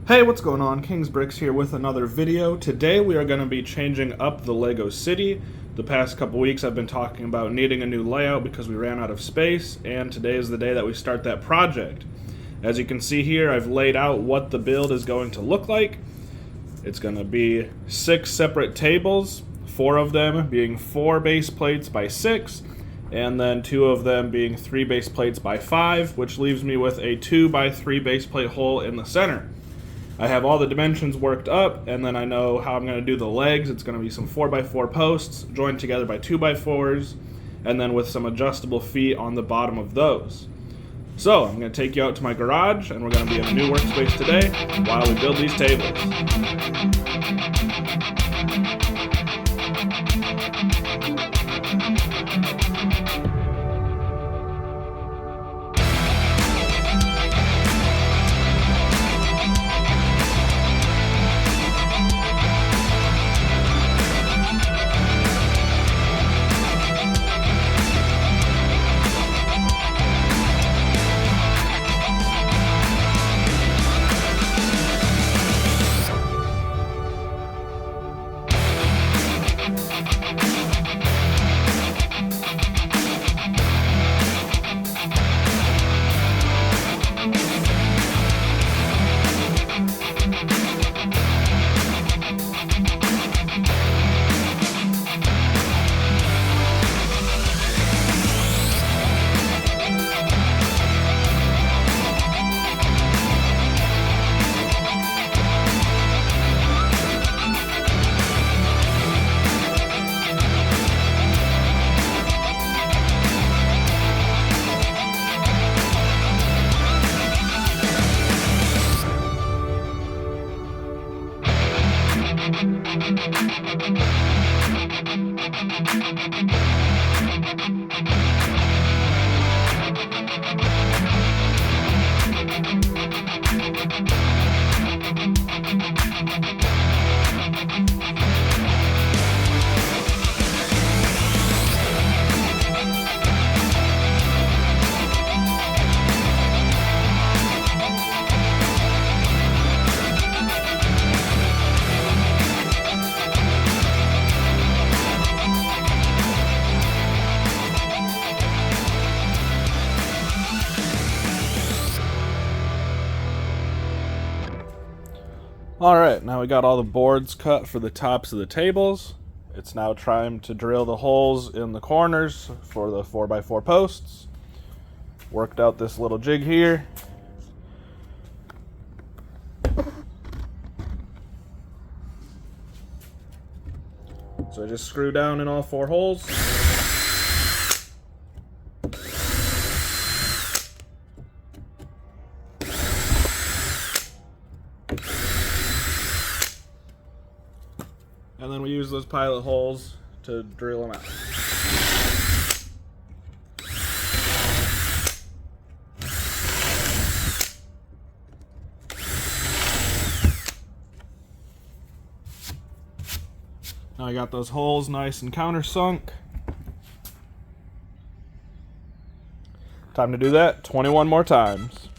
Hey, what's going on? King's Bricks here with another video. Today we are going to be changing up the Lego City. The past couple weeks I've been talking about needing a new layout because we ran out of space, and today is the day that we start that project. As you can see here, I've laid out what the build is going to look like. It's going to be 6 separate tables, 4 of them being 4 base plates by 6, and then 2 of them being 3 base plates by 5, which leaves me with a 2 by 3 base plate hole in the center. I have all the dimensions worked up, and then I know how I'm going to do the legs. It's going to be some 4x4 posts joined together by 2x4s, and then with some adjustable feet on the bottom of those. So I'm going to take you out to my garage, and we're going to be in a new workspace today while we build these tables. Alright, now we got all the boards cut for the tops of the tables. It's now time to drill the holes in the corners for the 4x4 posts. Worked out this little jig here. So I just screw down in all 4 holes. And then we use those pilot holes to drill them out. Now I got those holes nice and countersunk. Time to do that 21 more times.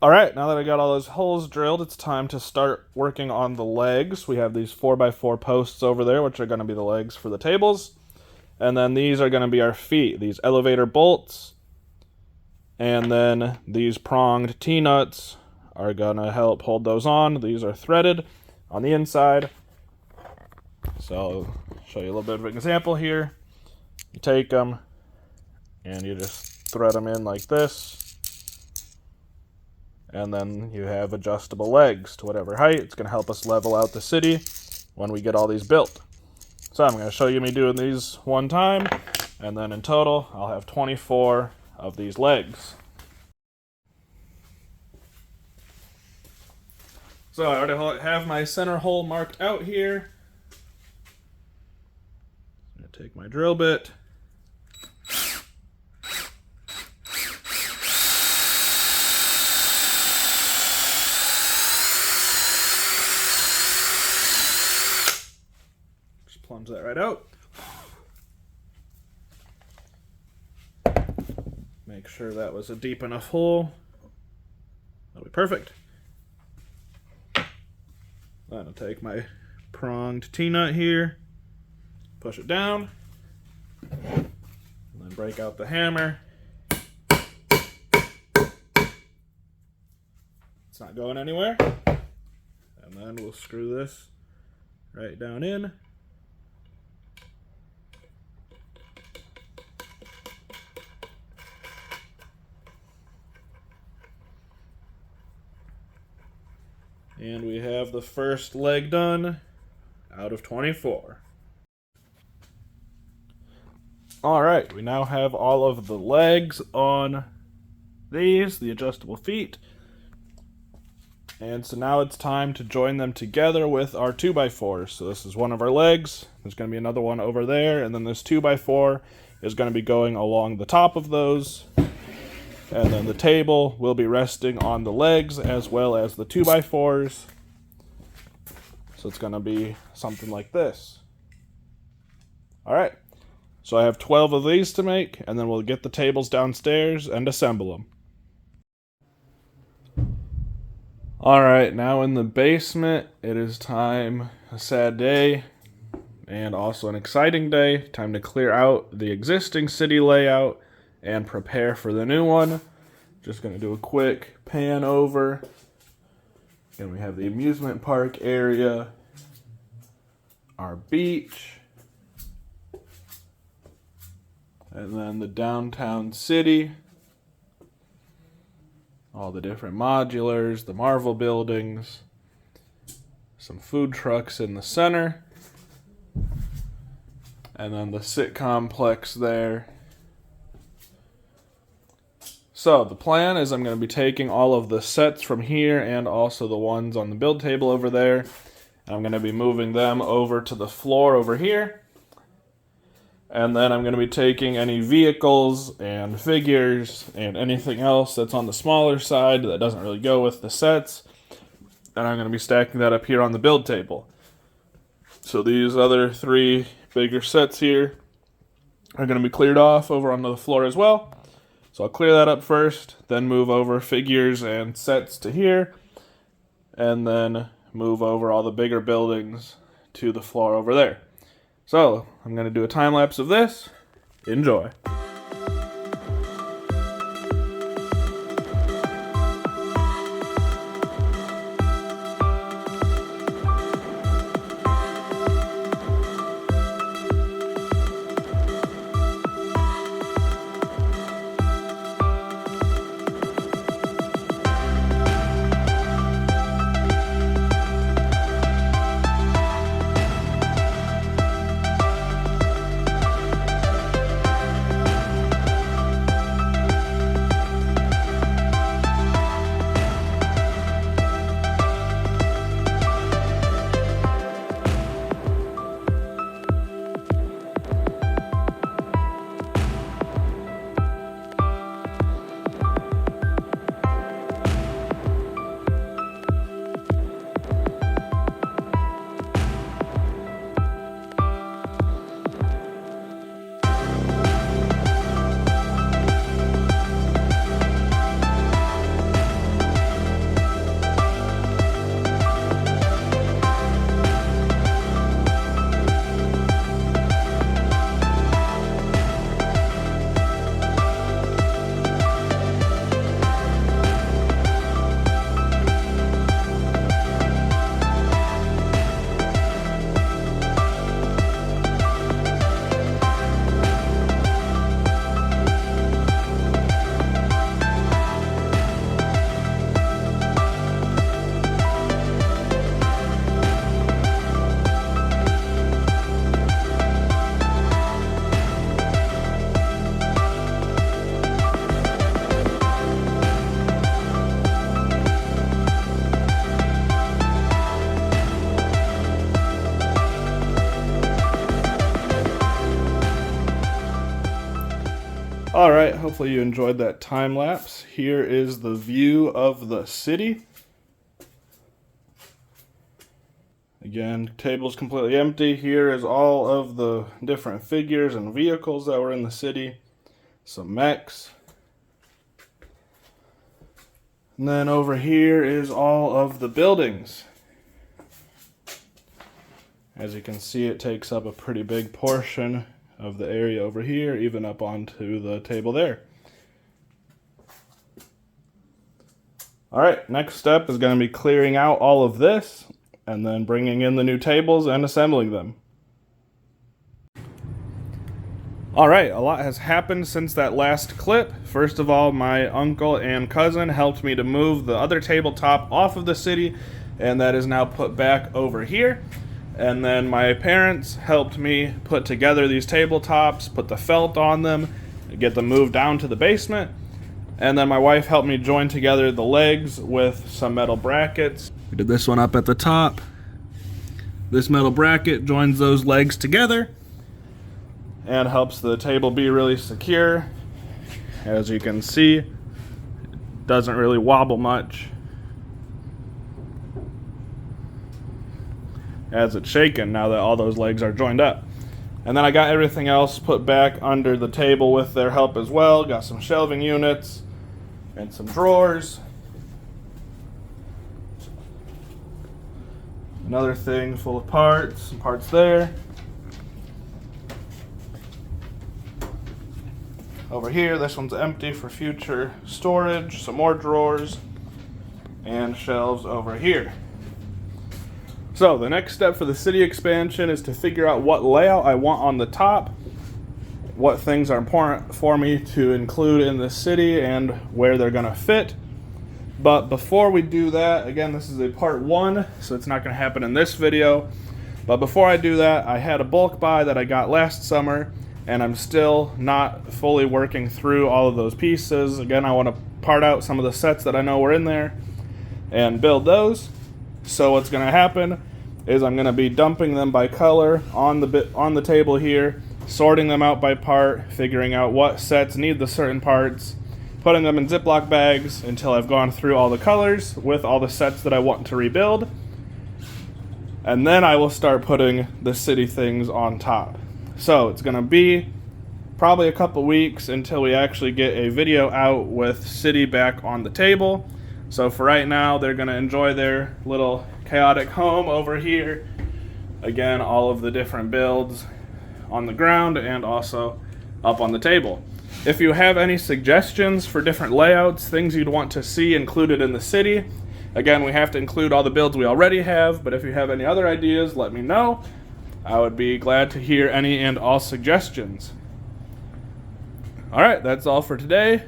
Alright, now that I got all those holes drilled, it's time to start working on the legs. We have these 4x4 posts over there, which are going to be the legs for the tables. And then these are going to be our feet, these elevator bolts. And then these pronged T-nuts are going to help hold those on. These are threaded on the inside. So I'll show you a little bit of an example here. You take them and you just thread them in like this. And then you have adjustable legs to whatever height. It's going to help us level out the city when we get all these built. So I'm going to show you me doing these one time, and then in total I'll have 24 of these legs. So I already have my center hole marked out here. I'm going to take my drill bit. Plunge that right out. Make sure that was a deep enough hole. That'll be perfect. Then I'll take my pronged T-nut here, push it down, and then break out the hammer. It's not going anywhere. And then we'll screw this right down in. And we have the first leg done out of 24. Alright, we now have all of the legs on these, the adjustable feet. And so now it's time to join them together with our 2x4s. So this is one of our legs. There's going to be another one over there. And then this 2x4 is going to be going along the top of those. And then the table will be resting on the legs as well as the 2x4s. So it's going to be something like this. Alright, so I have 12 of these to make, and then we'll get the tables downstairs and assemble them. Alright, now in the basement, it is time, a sad day, and also an exciting day. Time to clear out the existing city layout and prepare for the new one. Just going to do a quick pan over. And we have the amusement park area, our beach, and then the downtown city, all the different modulars, the Marvel buildings, some food trucks in the center, and then the sit complex there. So the plan is I'm going to be taking all of the sets from here and also the ones on the build table over there. And I'm going to be moving them over to the floor over here. And then I'm going to be taking any vehicles and figures and anything else that's on the smaller side that doesn't really go with the sets. And I'm going to be stacking that up here on the build table. So these other 3 bigger sets here are going to be cleared off over onto the floor as well. So I'll clear that up first, then move over figures and sets to here, and then move over all the bigger buildings to the floor over there. So I'm going to do a time lapse of this. Enjoy. Alright, hopefully you enjoyed that time lapse. Here is the view of the city. Again, table's completely empty. Here is all of the different figures and vehicles that were in the city. Some mechs. And then over here is all of the buildings. As you can see, it takes up a pretty big portion of the area over here, even up onto the table there. Alright, next step is going to be clearing out all of this, and then bringing in the new tables and assembling them. Alright, a lot has happened since that last clip. First of all, my uncle and cousin helped me to move the other tabletop off of the city, and that is now put back over here. And then my parents helped me put together these tabletops, put the felt on them, get them moved down to the basement. And then my wife helped me join together the legs with some metal brackets. We did this one up at the top. This metal bracket joins those legs together and helps the table be really secure. As you can see, it doesn't really wobble much as it's shaken now that all those legs are joined up. And then I got everything else put back under the table with their help as well. Got some shelving units and some drawers. Another thing full of parts, some parts there. Over here, this one's empty for future storage. Some more drawers and shelves over here. So the next step for the city expansion is to figure out what layout I want on the top, what things are important for me to include in the city, and where they're going to fit. But before we do that, again, this is a part 1, so it's not going to happen in this video. But before I do that, I had a bulk buy that I got last summer, and I'm still not fully working through all of those pieces. Again, I want to part out some of the sets that I know were in there and build those. So what's going to happen is I'm going to be dumping them by color on the table here, sorting them out by part, figuring out what sets need the certain parts, putting them in Ziploc bags until I've gone through all the colors with all the sets that I want to rebuild. And then I will start putting the city things on top. So it's going to be probably a couple weeks until we actually get a video out with city back on the table. So for right now, they're going to enjoy their little chaotic home over here. Again, all of the different builds on the ground and also up on the table. If you have any suggestions for different layouts, things you'd want to see included in the city, again, we have to include all the builds we already have, but if you have any other ideas, let me know. I would be glad to hear any and all suggestions. Alright, that's all for today.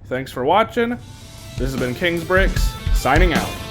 Thanks for watching. This has been King's Bricks, signing out.